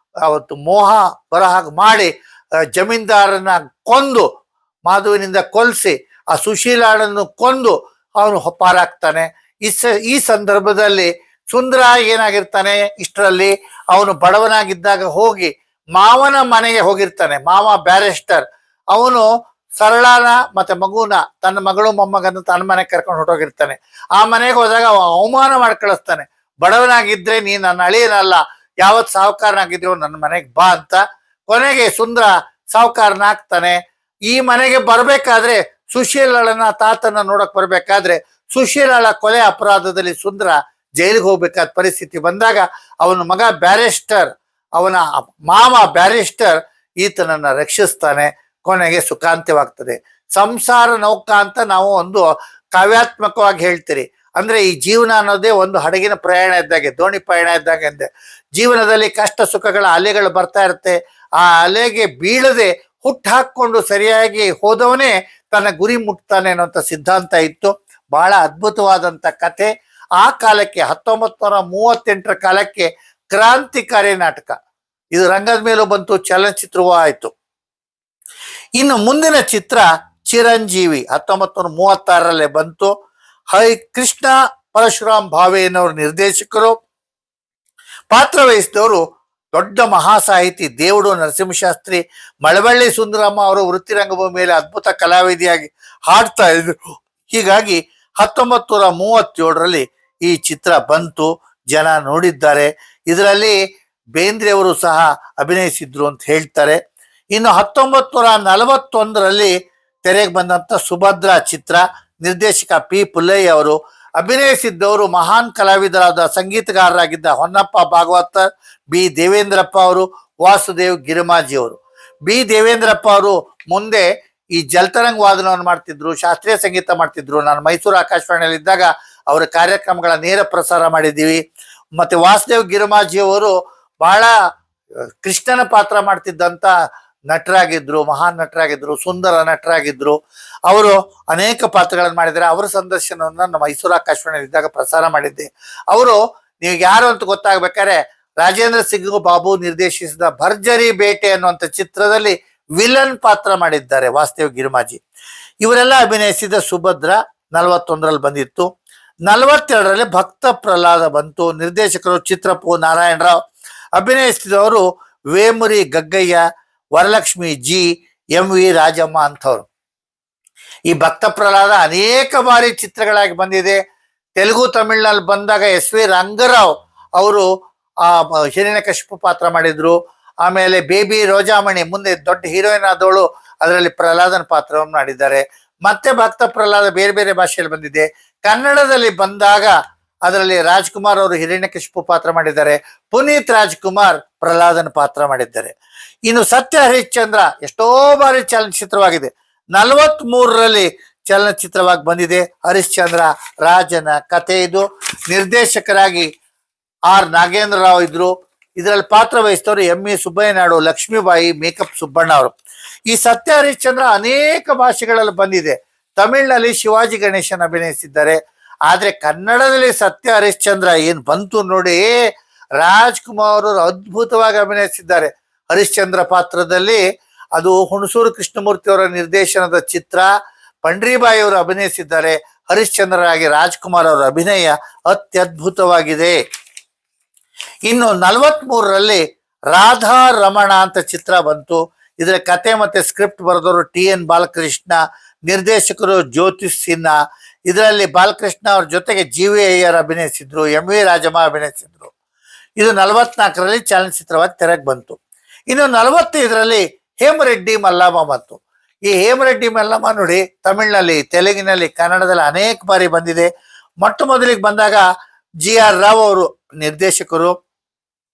ಅವತ್ತು ಮೋಹ ಬರೋ ಹಾಗೆ ಮಾಡಿ ಜಮೀನ್ದಾರನ ಕೊಂದು, ಮಾಧುವಿನಿಂದ ಕೊಲ್ಸಿ ಆ ಸುಶೀಲಾಳನ್ನು ಕೊಂದು ಅವನು ಪಾರಾಗ್ತಾನೆ. ಈ ಸಂದರ್ಭದಲ್ಲಿ ಸುಂದರ ಏನಾಗಿರ್ತಾನೆ, ಇಷ್ಟರಲ್ಲಿ ಅವನು ಬಡವನಾಗಿದ್ದಾಗ ಹೋಗಿ ಮಾವನ ಮನೆಗೆ ಹೋಗಿರ್ತಾನೆ. ಮಾವ ಬ್ಯಾರಿಸ್ಟರ್, ಅವನು ಸರಳಾನ ಮತ್ತೆ ಮಗುನ, ತನ್ನ ಮಗಳು ಮೊಮ್ಮಗನ್ನು ತನ್ನ ಮನೆಗೆ ಕರ್ಕೊಂಡು ಹೊರಟೋಗಿರ್ತಾನೆ. ಆ ಮನೆಗೆ ಹೋದಾಗ ಅವಮಾನ ಮಾಡಿ ಕಳಿಸ್ತಾನೆ. ಬಡವನಾಗಿದ್ರೆ ನೀ ನನ್ನ ಅಳಿಯನಲ್ಲ, ಯಾವತ್ ಸಾಹುಕಾರನಾಗಿದ್ರು ನನ್ನ ಮನೆಗೆ ಬಾ ಅಂತ. ಕೊನೆಗೆ ಸುಂದರ ಸಾಹುಕಾರನಾಗ್ತಾನೆ. ಈ ಮನೆಗೆ ಬರ್ಬೇಕಾದ್ರೆ ಸುಶೀಲಳನ್ನ ತಾತನ ನೋಡಕ್ ಬರ್ಬೇಕಾದ್ರೆ ಸುಶೀಲಳ ಕೊಲೆ ಅಪರಾಧದಲ್ಲಿ ಸುಂದರ ಜೈಲಿಗೆ ಹೋಗ್ಬೇಕಾದ ಪರಿಸ್ಥಿತಿ ಬಂದಾಗ ಅವನ ಮಗ ಬ್ಯಾರಿಸ್ಟರ್, ಅವನ ಮಾವ ಬ್ಯಾರಿಸ್ಟರ್ ಈತನನ್ನ ರಕ್ಷಿಸ್ತಾನೆ. ಕೊನೆಗೆ ಸುಖಾಂತ್ಯವಾಗ್ತದೆ. ಸಂಸಾರ ನೌಕಾ ಅಂತ ನಾವು ಒಂದು ಕಾವ್ಯಾತ್ಮಕವಾಗಿ ಹೇಳ್ತೀರಿ. ಅಂದ್ರೆ ಈ ಜೀವನ ಅನ್ನೋದೇ ಒಂದು ಹಡಗಿನ ಪ್ರಯಾಣ ಇದ್ದಾಗೆ, ದೋಣಿ ಪ್ರಯಾಣ ಇದ್ದಾಗೆ ಅಂದೆ. ಜೀವನದಲ್ಲಿ ಕಷ್ಟ ಸುಖಗಳ ಅಲೆಗಳು ಬರ್ತಾ ಇರುತ್ತೆ. ಆ ಅಲೆಗೆ ಬೀಳದೆ ಹುಟ್ಟು ಹಾಕೊಂಡು ಸರಿಯಾಗಿ ಹೋದವನೇ ತನ್ನ ಗುರಿ ಮುಟ್ತಾನೆ ಅನ್ನೋಂಥ ಸಿದ್ಧಾಂತ ಇತ್ತು. ಬಹಳ ಅದ್ಭುತವಾದಂಥ ಕಥೆ. ಆ ಕಾಲಕ್ಕೆ 1938 ಕಾಲಕ್ಕೆ ಕ್ರಾಂತಿಕಾರಿ ನಾಟಕ. ಇದು ರಂಗದ ಮೇಲೂ ಬಂತು, ಚಲನಚಿತ್ರವೂ ಆಯಿತು. ಇನ್ನು ಮುಂದಿನ ಚಿತ್ರ ಚಿರಂಜೀವಿ 1936ರಲ್ಲೇ ಬಂತು. ಕೃಷ್ಣ ಪರಶುರಾಮ್ ಭಾವೆಯನ್ನವರು ನಿರ್ದೇಶಕರು. ಪಾತ್ರ ವಹಿಸಿದವರು ದೊಡ್ಡ ಮಹಾಸಾಹಿತಿ ದೇವುಡು ನರಸಿಂಹಶಾಸ್ತ್ರಿ. ಮಳವಳ್ಳಿ ಸುಂದರಮ್ಮ ಅವರು ವೃತ್ತಿ ರಂಗಭೂಮಿಯಲ್ಲಿ ಅದ್ಭುತ ಕಲಾವಿದೆಯಾಗಿ ಹಾಡ್ತಾ ಇದ್ರು. ಹೀಗಾಗಿ 1937ರಲ್ಲಿ ಈ ಚಿತ್ರ ಬಂತು, ಜನ ನೋಡಿದ್ದಾರೆ. ಇದರಲ್ಲಿ ಬೇಂದ್ರೆ ಅವರು ಸಹ ಅಭಿನಯಿಸಿದ್ರು ಅಂತ ಹೇಳ್ತಾರೆ. ಇನ್ನು 1941ರಲ್ಲಿ ತೆರೆಗೆ ಬಂದಂತ ಸುಭದ್ರ ಚಿತ್ರ, ನಿರ್ದೇಶಕ ಪಿ ಪುಲ್ಲಯ್ಯ ಅವರು. ಅಭಿನಯಿಸಿದ್ದವರು ಮಹಾನ್ ಕಲಾವಿದರಾದ ಸಂಗೀತಗಾರರಾಗಿದ್ದ ಹೊನ್ನಪ್ಪ ಭಾಗವತರ್, ಬಿ ದೇವೇಂದ್ರಪ್ಪ ಅವರು, ವಾಸುದೇವ್ ಗಿರಿಮಾಜಿ ಅವರು. ಬಿ ದೇವೇಂದ್ರಪ್ಪ ಅವರು ಮುಂದೆ ಈ ಜಲತರಂಗ ವಾದನವನ್ನು ಮಾಡ್ತಿದ್ರು, ಶಾಸ್ತ್ರೀಯ ಸಂಗೀತ ಮಾಡ್ತಿದ್ರು. ನಾನು ಮೈಸೂರು ಆಕಾಶವಾಣಿಯಲ್ಲಿ ಇದ್ದಾಗ ಅವರ ಕಾರ್ಯಕ್ರಮಗಳ ನೇರ ಪ್ರಸಾರ ಮಾಡಿದ್ದೀವಿ. ಮತ್ತೆ ವಾಸುದೇವ್ ಗಿರಿಮಾಜಿ ಅವರು ಬಹಳ ಕೃಷ್ಣನ ಪಾತ್ರ ಮಾಡ್ತಿದ್ದಂತ ನಟರಾಗಿದ್ರು, ಮಹಾನ್ ನಟರಾಗಿದ್ರು, ಸುಂದರ ನಟರಾಗಿದ್ರು. ಅವರು ಅನೇಕ ಪಾತ್ರಗಳನ್ನು ಮಾಡಿದ್ದಾರೆ. ಅವರ ಸಂದರ್ಶನವನ್ನ ನಮ್ಮ ಮೈಸೂರು ಆಕಾಶವಾಣಿಯಲ್ಲಿ ಇದ್ದಾಗ ಪ್ರಸಾರ ಮಾಡಿದ್ದೆ. ಅವರು ನೀವು ಯಾರು ಅಂತ ಗೊತ್ತಾಗ್ಬೇಕಾದ್ರೆ ರಾಜೇಂದ್ರ ಸಿಂಗ್ ಬಾಬು ನಿರ್ದೇಶಿಸಿದ ಭರ್ಜರಿ ಬೇಟೆ ಅನ್ನುವಂಥ ಚಿತ್ರದಲ್ಲಿ ವಿಲನ್ ಪಾತ್ರ ಮಾಡಿದ್ದಾರೆ ವಾಸುದೇವ್ ಗಿರಿಮಾಜಿ. ಇವರೆಲ್ಲ ಅಭಿನಯಿಸಿದ ಸುಭದ್ರ 41ರಲ್ಲಿ ಬಂದಿತ್ತು. 42ರಲ್ಲಿ ಭಕ್ತ ಪ್ರಹ್ಲಾದ ಬಂತು. ನಿರ್ದೇಶಕರು ಚಿತ್ರಪ್ಪು ನಾರಾಯಣರಾವ್. ಅಭಿನಯಿಸಿದವರು Vemuri Gaggaiah, Varalakshmi G, M V Rajamma ಅಂಥವ್ರು. ಈ ಭಕ್ತ ಪ್ರಹ್ಲಾದ ಅನೇಕ ಬಾರಿ ಚಿತ್ರಗಳಾಗಿ ಬಂದಿದೆ. ತೆಲುಗು ತಮಿಳ್ನಲ್ಲಿ ಬಂದಾಗ ಎಸ್ ವಿ ರಂಗರಾವ್ ಅವರು ಆ ಹಿರಣ್ಯಕಶಿಪು ಪಾತ್ರ ಮಾಡಿದ್ರು. ಆಮೇಲೆ ಬೇಬಿ ರೋಜಾಮಣಿ ಮುಂದೆ ದೊಡ್ಡ ಹೀರೋಯಿನ್ ಆದವಳು ಅದರಲ್ಲಿ ಪ್ರಹ್ಲಾದನ ಪಾತ್ರವನ್ನು ಮಾಡಿದ್ದಾರೆ. ಮತ್ತೆ ಭಕ್ತ ಪ್ರಹ್ಲಾದ ಬೇರೆ ಬೇರೆ ಭಾಷೆಯಲ್ಲಿ ಬಂದಿದೆ. ಕನ್ನಡದಲ್ಲಿ ಬಂದಾಗ ಅದರಲ್ಲಿ ರಾಜ್ಕುಮಾರ್ ಅವರು ಹಿರಣ್ಯಕಶಿಪು ಪಾತ್ರ ಮಾಡಿದ್ದಾರೆ. ಪುನೀತ್ ರಾಜ್ಕುಮಾರ್ ಪ್ರಹ್ಲಾದನ ಪಾತ್ರ ಮಾಡಿದ್ದಾರೆ. ಇನ್ನು ಸತ್ಯ ಹರಿಶ್ಚಂದ್ರ ಎಷ್ಟೋ ಬಾರಿ ಚಲನಚಿತ್ರವಾಗಿದೆ. 43ರಲ್ಲಿ ಚಲನಚಿತ್ರವಾಗಿ ಬಂದಿದೆ. ಹರಿಶ್ಚಂದ್ರ ರಾಜನ ಕಥೆ ಇದು. ನಿರ್ದೇಶಕರಾಗಿ ಆರ್ ನಾಗೇಂದ್ರ ರಾವ್ ಇದ್ರು. ಇದರಲ್ಲಿ ಪಾತ್ರ ವಹಿಸಿದವರು ಎಂ ಇ ಸುಬ್ಬಯ್ಯನಾಡು, ಲಕ್ಷ್ಮೀಬಾಯಿ, ಮೇಕಪ್ ಸುಬ್ಬಣ್ಣ ಅವರು. ಈ ಸತ್ಯ ಹರಿಶ್ಚಂದ್ರ ಅನೇಕ ಭಾಷೆಗಳಲ್ಲಿ ಬಂದಿದೆ. ತಮಿಳಿನಲ್ಲಿ ಶಿವಾಜಿ ಗಣೇಶನ್ ಅಭಿನಯಿಸಿದ್ದಾರೆ. ಆದ್ರೆ ಕನ್ನಡದಲ್ಲಿ ಸತ್ಯ ಹರಿಶ್ಚಂದ್ರ ಏನ್ ಬಂತು ನೋಡಿ, ರಾಜ್ಕುಮಾರ್ ಅವರು ಅದ್ಭುತವಾಗಿ ಅಭಿನಯಿಸಿದ್ದಾರೆ ಹರಿಶ್ಚಂದ್ರ ಪಾತ್ರದಲ್ಲಿ. ಅದು ಹುಣಸೂರು ಕೃಷ್ಣಮೂರ್ತಿ ಅವರ ನಿರ್ದೇಶನದ ಚಿತ್ರ. ಪಂಡ್ರಿಬಾಯಿ ಅವರು ಅಭಿನಯಿಸಿದ್ದಾರೆ. ಹರಿಶ್ಚಂದ್ರರಾಗಿ ರಾಜ್ಕುಮಾರ್ ಅವರ ಅಭಿನಯ ಅತ್ಯದ್ಭುತವಾಗಿದೆ. ಇನ್ನು 43ರಲ್ಲಿ ರಾಧಾ ರಮಣ ಅಂತ ಚಿತ್ರ ಬಂತು. ಇದರ ಕತೆ ಮತ್ತೆ ಸ್ಕ್ರಿಪ್ಟ್ ಬರೆದವರು TN ಬಾಲಕೃಷ್ಣ, ನಿರ್ದೇಶಕರು ಜ್ಯೋತಿಷ್ ಸಿನ್ಹಾ. ಇದರಲ್ಲಿ ಬಾಲಕೃಷ್ಣ ಅವ್ರ ಜೊತೆಗೆ GV ಅಯ್ಯರ್ ಅಭಿನಯಿಸಿದ್ರು, MV ರಾಜಮ್ಮ ಅಭಿನಯಿಸಿದ್ರು. ಇದು 44ರಲ್ಲಿ ಚಲನಚಿತ್ರವಾಗಿ ತೆರೆಗೆ ಬಂತು. ಇನ್ನು 45ರಲ್ಲಿ ಹೇಮರೆಡ್ಡಿ ಮಲ್ಲಮ್ಮ ಬಂತು. ಈ ಹೇಮರೆಡ್ಡಿ ಮಲ್ಲಮ್ಮ ನೋಡಿ ತಮಿಳಿನಲ್ಲಿ, ತೆಲುಗಿನಲ್ಲಿ, ಕನ್ನಡದಲ್ಲಿ ಅನೇಕ ಬಾರಿ ಬಂದಿದೆ. ಮೊಟ್ಟ ಮೊದಲಿಗೆ ಬಂದಾಗ GR ರಾವ್ ಅವರು ನಿರ್ದೇಶಕರು,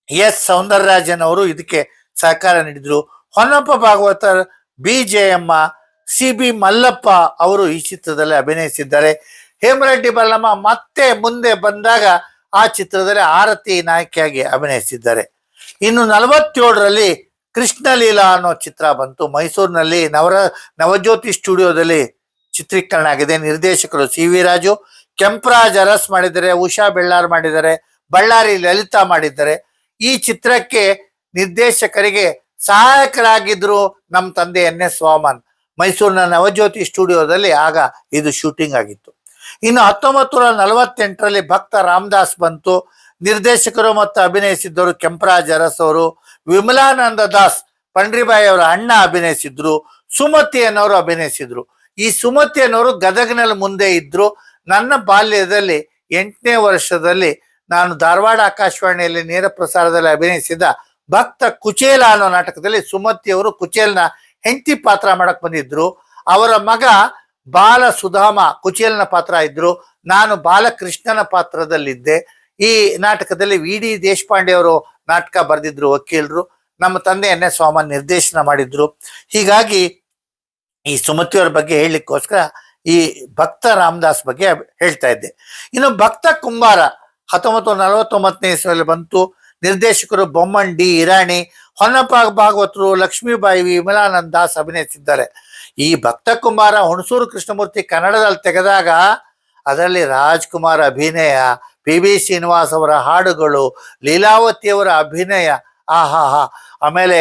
ಎಸ್ ಸೌಂದರರಾಜನ್ ಅವರು ಇದಕ್ಕೆ ಸಹಕಾರ ನೀಡಿದ್ರು. ಹೊನ್ನಪ್ಪ ಭಾಗವತರ್, ಬಿ ಜಯಮ್ಮ, CB ಮಲ್ಲಪ್ಪ ಅವರು ಈ ಚಿತ್ರದಲ್ಲಿ ಅಭಿನಯಿಸಿದ್ದಾರೆ. ಹೇಮರೆಡ್ಡಿ ಮಲ್ಲಮ್ಮ ಮತ್ತೆ ಮುಂದೆ ಬಂದಾಗ ಆ ಚಿತ್ರದಲ್ಲಿ ಆರತಿ ನಾಯಕಿಯಾಗಿ ಅಭಿನಯಿಸಿದ್ದಾರೆ. ಇನ್ನು 47ರಲ್ಲಿ ಕೃಷ್ಣಲೀಲಾ ಅನ್ನೋ ಚಿತ್ರ ಬಂತು. ಮೈಸೂರಿನಲ್ಲಿ ನವಜ್ಯೋತಿ ಸ್ಟುಡಿಯೋದಲ್ಲಿ ಚಿತ್ರೀಕರಣ ಆಗಿದೆ. ನಿರ್ದೇಶಕರು CV ರಾಜು, ಕೆಂಪರಾಜ್ ಅರಸ್ ಮಾಡಿದ್ದಾರೆ, ಉಷಾ ಬೆಳ್ಳಾರ್ ಮಾಡಿದ್ದಾರೆ, ಬಳ್ಳಾರಿ ಲಲಿತಾ ಮಾಡಿದ್ದಾರೆ. ಈ ಚಿತ್ರಕ್ಕೆ ನಿರ್ದೇಶಕರಿಗೆ ಸಹಾಯಕರಾಗಿದ್ರು ನಮ್ಮ ತಂದೆ NS ವಾಮನ್. ಮೈಸೂರಿನ ನವಜ್ಯೋತಿ ಸ್ಟುಡಿಯೋದಲ್ಲಿ ಆಗ ಇದು ಶೂಟಿಂಗ್ ಆಗಿತ್ತು. ಇನ್ನು 1948ರಲ್ಲಿ ಭಕ್ತ ರಾಮದಾಸ್ ಬಂತು. ನಿರ್ದೇಶಕರು ಮತ್ತು ಅಭಿನಯಿಸಿದ್ದವರು ಕೆಂಪರಾಜ್ ಅರಸ್ ಅವರು. ವಿಮಲಾನಂದ ದಾಸ್ ಪಂಡ್ರಿಬಾಯಿ ಅವರ ಅಣ್ಣ ಅಭಿನಯಿಸಿದ್ರು. ಸುಮತಿ ಅನ್ನೋರು ಅಭಿನಯಿಸಿದ್ರು. ಈ ಸುಮತಿ ಅನ್ನೋರು ಗದಗ್ನಲ್ಲಿ ಮುಂದೆ ಇದ್ರು. ನನ್ನ ಬಾಲ್ಯದಲ್ಲಿ 8ನೇ ವರ್ಷದಲ್ಲಿ ನಾನು ಧಾರವಾಡ ಆಕಾಶವಾಣಿಯಲ್ಲಿ ನೇರ ಪ್ರಸಾರದಲ್ಲಿ ಅಭಿನಯಿಸಿದ ಭಕ್ತ ಕುಚೇಲ ಅನ್ನೋ ನಾಟಕದಲ್ಲಿ ಸುಮತಿ ಅವರು ಕುಚೇಲ್ನ ಹೆಂಡತಿ ಪಾತ್ರ ಮಾಡಕ್ ಬಂದಿದ್ರು. ಅವರ ಮಗ ಬಾಲ ಸುಧಾಮ ಕುಚೇಲನ ಪಾತ್ರ ಇದ್ರು. ನಾನು ಬಾಲಕೃಷ್ಣನ ಪಾತ್ರದಲ್ಲಿದ್ದೆ. ಈ ನಾಟಕದಲ್ಲಿ ವಿ.ಡಿ. ದೇಶಪಾಂಡೆ ಅವರು ನಾಟಕ ಬರೆದಿದ್ರು, ವಕೀಲರು. ನಮ್ಮ ತಂದೆ NS ವಾಮನ್ ನಿರ್ದೇಶನ ಮಾಡಿದ್ರು. ಹೀಗಾಗಿ ಈ ಸುಮತಿಯವರ ಬಗ್ಗೆ ಹೇಳಲಿಕ್ಕೋಸ್ಕರ ಈ ಭಕ್ತ ರಾಮದಾಸ್ ಬಗ್ಗೆ ಹೇಳ್ತಾ ಇದ್ದೆ. ಇನ್ನು ಭಕ್ತ ಕುಂಬಾರ 1949ನೇ ಇಸ್ವಿಯಲ್ಲಿ ಬಂತು. ನಿರ್ದೇಶಕರು ಬೊಮ್ಮನ್ ಡಿ ಇರಾಣಿ, ಹೊನ್ನಪ್ಪ ಭಾಗವತರು, ಲಕ್ಷ್ಮೀಬಾಯಿ, ವಿಮಲಾನಂದ ದಾಸ್ ಅಭಿನಯಿಸಿದ್ದಾರೆ. ಈ ಭಕ್ತ ಕುಂಬಾರ ಹುಣಸೂರು ಕೃಷ್ಣಮೂರ್ತಿ ಕನ್ನಡದಲ್ಲಿ ತೆಗೆದಾಗ ಅದರಲ್ಲಿ ರಾಜ್ಕುಮಾರ್ ಅಭಿನಯ, PB ಶ್ರೀನಿವಾಸ್ ಅವರ ಹಾಡುಗಳು, ಲೀಲಾವತಿಯವರ ಅಭಿನಯ, ಆಹಾ. ಆಮೇಲೆ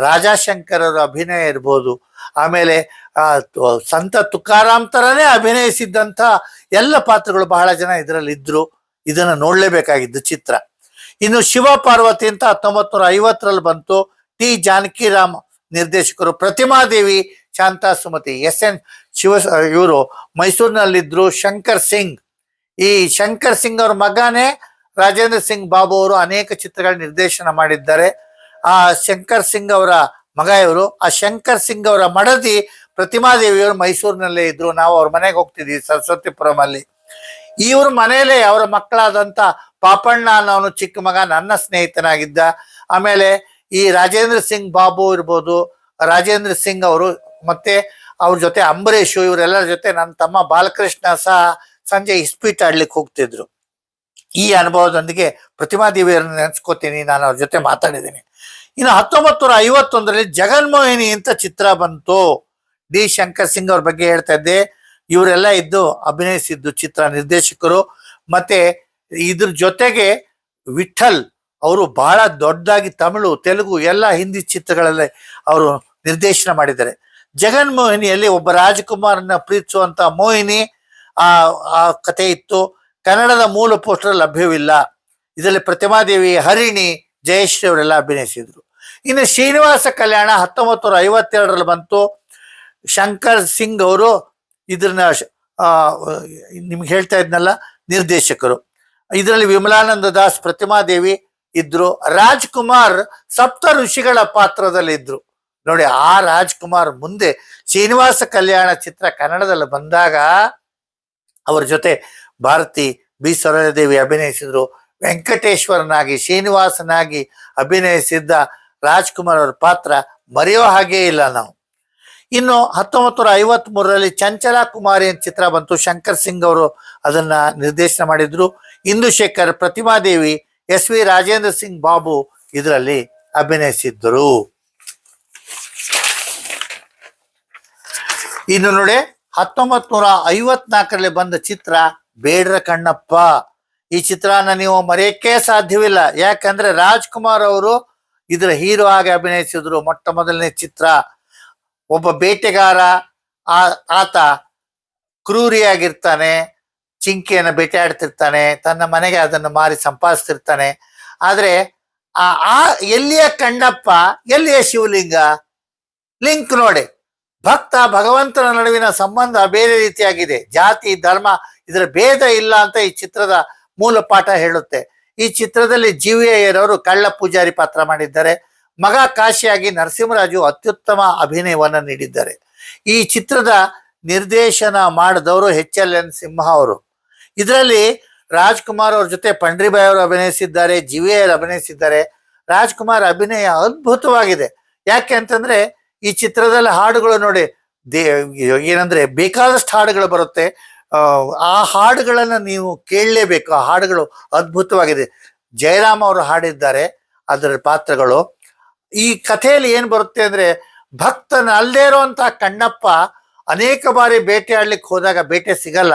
ರಾಜಾಶಂಕರ್ ಅವರ ಅಭಿನಯ ಇರ್ಬೋದು. ಆಮೇಲೆ ಸಂತ ತುಕಾರಾಮ್ ತರನೇ ಅಭಿನಯಿಸಿದ್ದಂಥ ಎಲ್ಲ ಪಾತ್ರಗಳು ಬಹಳ ಜನ ಇದರಲ್ಲಿ ಇದ್ರು. ಇದನ್ನ ನೋಡ್ಲೇಬೇಕಾಗಿದ್ದು ಚಿತ್ರ. ಇನ್ನು ಶಿವ ಪಾರ್ವತಿ ಅಂತ 1950ರಲ್ಲಿ ಬಂತು. ಟಿ ಜಾನಕಿರಾಮ್ ನಿರ್ದೇಶಕರು. ಪ್ರತಿಮಾದೇವಿ, ಶಾಂತಾ ಸುಮತಿ. SN ಇವರು ಮೈಸೂರಿನಲ್ಲಿದ್ರು. ಶಂಕರ್ ಸಿಂಗ್, ಈ ಶಂಕರ್ ಸಿಂಗ್ ಅವ್ರ ಮಗನೇ ರಾಜೇಂದ್ರ ಸಿಂಗ್ ಬಾಬು ಅವರು ಅನೇಕ ಚಿತ್ರಗಳ ನಿರ್ದೇಶನ ಮಾಡಿದ್ದಾರೆ. ಆ ಶಂಕರ್ ಸಿಂಗ್ ಅವರ ಮಗ ಇವರು. ಆ ಶಂಕರ್ ಸಿಂಗ್ ಅವರ ಮಡದಿ ಪ್ರತಿಮಾದೇವಿಯವರು ಮೈಸೂರಿನಲ್ಲೇ ಇದ್ರು. ನಾವು ಅವ್ರ ಮನೆಗೆ ಹೋಗ್ತಿದ್ವಿ ಸರಸ್ವತಿಪುರಂ ಅಲ್ಲಿ. ಇವ್ರ ಮನೆಯಲ್ಲೇ ಅವರ ಮಕ್ಕಳಾದಂತ ಪಾಪಣ್ಣ ಅನ್ನೋನು ಚಿಕ್ಕ ಮಗ ನನ್ನ ಸ್ನೇಹಿತನಾಗಿದ್ದ. ಆಮೇಲೆ ಈ ರಾಜೇಂದ್ರ ಸಿಂಗ್ ಬಾಬು ಇರ್ಬೋದು, ರಾಜೇಂದ್ರ ಸಿಂಗ್ ಅವರು, ಮತ್ತೆ ಅವ್ರ ಜೊತೆ ಅಂಬರೀಷು, ಇವರೆಲ್ಲರ ಜೊತೆ ನನ್ನ ತಮ್ಮ ಬಾಲಕೃಷ್ಣ ಸಹ ಸಂಜೆ ಇಸ್ಪೀಟ್ ಆಡ್ಲಿಕ್ಕೆ ಹೋಗ್ತಿದ್ರು. ಈ ಅನುಭವದೊಂದಿಗೆ ಪ್ರತಿಮಾದೇವಿಯರನ್ನು ನೆನೆಸ್ಕೋತೀನಿ, ನಾನು ಅವ್ರ ಜೊತೆ ಮಾತಾಡಿದ್ದೀನಿ. ಇನ್ನು 1951ರಲ್ಲಿ ಜಗನ್ಮೋಹಿನಿ ಅಂತ ಚಿತ್ರ ಬಂತು. ಡಿ ಶಂಕರ್ ಸಿಂಗ್ ಅವ್ರ ಬಗ್ಗೆ ಹೇಳ್ತಾ ಇದ್ದೆ. ಇವರೆಲ್ಲ ಇದ್ದು ಅಭಿನಯಿಸಿದ್ದು ಚಿತ್ರ ನಿರ್ದೇಶಕರು. ಮತ್ತೆ ಇದ್ರ ಜೊತೆಗೆ ವಿಠಲ್ ಅವರು ಬಹಳ ದೊಡ್ಡದಾಗಿ ತಮಿಳು, ತೆಲುಗು ಎಲ್ಲ ಹಿಂದಿ ಚಿತ್ರಗಳಲ್ಲಿ ಅವರು ನಿರ್ದೇಶನ ಮಾಡಿದ್ದಾರೆ. ಜಗನ್ಮೋಹಿನಿಯಲ್ಲಿ ಒಬ್ಬ ರಾಜಕುಮಾರನ ಪ್ರೀತಿಸುವಂತ ಮೋಹಿನಿ ಆ ಕಥೆ ಇತ್ತು. ಕನ್ನಡದ ಮೂಲ ಪೋಸ್ಟರ್ ಲಭ್ಯವಿಲ್ಲ. ಇದರಲ್ಲಿ ಪ್ರತಿಮಾದೇವಿ, ಹರಿಣಿ, ಜಯಶ್ರೀ ಅವರೆಲ್ಲ ಅಭಿನಯಿಸಿದ್ರು. ಇನ್ನು ಶ್ರೀನಿವಾಸ ಕಲ್ಯಾಣ 1952ರಲ್ಲಿ ಬಂತು. ಶಂಕರ್ ಸಿಂಗ್ ಅವರು ಇದನ್ನ ನಿಮ್ಗೆ ಹೇಳ್ತಾ ಇದ್ನಲ್ಲ ನಿರ್ದೇಶಕರು. ಇದರಲ್ಲಿ ವಿಮಲಾನಂದ ದಾಸ್, ಪ್ರತಿಮಾದೇವಿ ಇದ್ರು. ರಾಜ್ಕುಮಾರ್ ಸಪ್ತ ಋಷಿಗಳ ಪಾತ್ರದಲ್ಲಿ ಇದ್ರು. ನೋಡಿ, ಆ ರಾಜ್ಕುಮಾರ್ ಮುಂದೆ ಶ್ರೀನಿವಾಸ ಕಲ್ಯಾಣ ಚಿತ್ರ ಕನ್ನಡದಲ್ಲಿ ಬಂದಾಗ ಅವ್ರ ಜೊತೆ ಭಾರತಿ, ಬಿ ಸರೋಜಾದೇವಿ ಅಭಿನಯಿಸಿದ್ರು. ವೆಂಕಟೇಶ್ವರನಾಗಿ, ಶ್ರೀನಿವಾಸನಾಗಿ ಅಭಿನಯಿಸಿದ್ದ ರಾಜ್ಕುಮಾರ್ ಅವರ ಪಾತ್ರ ಮರೆಯೋ ಹಾಗೇ ಇಲ್ಲ ನಾವು. ಇನ್ನು 1953ರಲ್ಲಿ ಚಂಚಲಾ ಕುಮಾರಿ ಅಂತ ಚಿತ್ರ ಬಂತು. ಶಂಕರ್ ಸಿಂಗ್ ಅವರು ಅದನ್ನ ನಿರ್ದೇಶನ ಮಾಡಿದ್ರು. ಇಂದುಶೇಖರ್, ಪ್ರತಿಮಾದೇವಿ, SV ರಾಜೇಂದ್ರ ಸಿಂಗ್ ಬಾಬು ಇದರಲ್ಲಿ ಅಭಿನಯಿಸಿದ್ದರು. ಇನ್ನು ನೋಡಿ, 1954ರಲ್ಲಿ ಬಂದ ಚಿತ್ರ ಬೇಡ್ರ ಕಣ್ಣಪ್ಪ. ಈ ಚಿತ್ರನ ನೀವು ಮರೆಯಕ್ಕೆ ಸಾಧ್ಯವಿಲ್ಲ. ಯಾಕಂದ್ರೆ ರಾಜ್ಕುಮಾರ್ ಅವರು ಇದರ ಹೀರೋ ಆಗಿ ಅಭಿನಯಿಸಿದ್ರು. ಮೊಟ್ಟ ಮೊದಲನೇ ಚಿತ್ರ. ಒಬ್ಬ ಬೇಟೆಗಾರ, ಆತ ಕ್ರೂರಿಯಾಗಿರ್ತಾನೆ, ಚಿಂಕೆಯನ್ನು ಬೇಟೆಯಾಡ್ತಿರ್ತಾನೆ, ತನ್ನ ಮನೆಗೆ ಅದನ್ನು ಮಾರಿ ಸಂಪಾದಿಸ್ತಿರ್ತಾನೆ. ಆದ್ರೆ ಆ ಎಲ್ಲಿಯ ಕಣ್ಣಪ್ಪ, ಎಲ್ಲಿಯ ಶಿವಲಿಂಗ? ಲಿಂಕ್ ನೋಡಿ. ಭಕ್ತ ಭಗವಂತನ ನಡುವಿನ ಸಂಬಂಧ ಬೇರೆ ರೀತಿಯಾಗಿದೆ. ಜಾತಿ, ಧರ್ಮ ಇದರ ಭೇದ ಇಲ್ಲ ಅಂತ ಈ ಚಿತ್ರದ ಮೂಲ ಪಾಠ ಹೇಳುತ್ತೆ. ಈ ಚಿತ್ರದಲ್ಲಿ GVR ಅವರು ಕಳ್ಳ ಪೂಜಾರಿ ಪಾತ್ರ ಮಾಡಿದ್ದಾರೆ. ಮಗ ಕಾಶಿಯಾಗಿ ನರಸಿಂಹರಾಜು ಅತ್ಯುತ್ತಮ ಅಭಿನಯವನ್ನು ನೀಡಿದ್ದಾರೆ. ಈ ಚಿತ್ರದ ನಿರ್ದೇಶನ ಮಾಡಿದವರು HLN ಸಿಂಹ ಅವರು. ಇದರಲ್ಲಿ ರಾಜ್ಕುಮಾರ್ ಅವ್ರ ಜೊತೆ ಪಂಡ್ರಿಬಾಯಿ ಅವರು ಅಭಿನಯಿಸಿದ್ದಾರೆ, GVR ಅಭಿನಯಿಸಿದ್ದಾರೆ. ರಾಜ್ಕುಮಾರ್ ಅಭಿನಯ ಅದ್ಭುತವಾಗಿದೆ. ಯಾಕೆ ಅಂತಂದ್ರೆ ಈ ಚಿತ್ರದಲ್ಲಿ ಹಾಡುಗಳು ನೋಡಿ, ಏನಂದ್ರೆ ಬೇಕಾದಷ್ಟು ಹಾಡುಗಳು ಬರುತ್ತೆ. ಆ ಹಾಡುಗಳನ್ನ ನೀವು ಕೇಳಲೇಬೇಕು. ಆ ಹಾಡುಗಳು ಅದ್ಭುತವಾಗಿದೆ. ಜಯರಾಮ್ ಅವರು ಹಾಡಿದ್ದಾರೆ ಅದರ ಪಾತ್ರಗಳು. ಈ ಕಥೆಯಲ್ಲಿ ಏನ್ ಬರುತ್ತೆ ಅಂದ್ರೆ, ಭಕ್ತನ ಅಲ್ಲದೆ ಇರುವಂತ ಕಣ್ಣಪ್ಪ ಅನೇಕ ಬಾರಿ ಬೇಟೆ ಆಡ್ಲಿಕ್ಕೆ ಹೋದಾಗ ಬೇಟೆ ಸಿಗಲ್ಲ.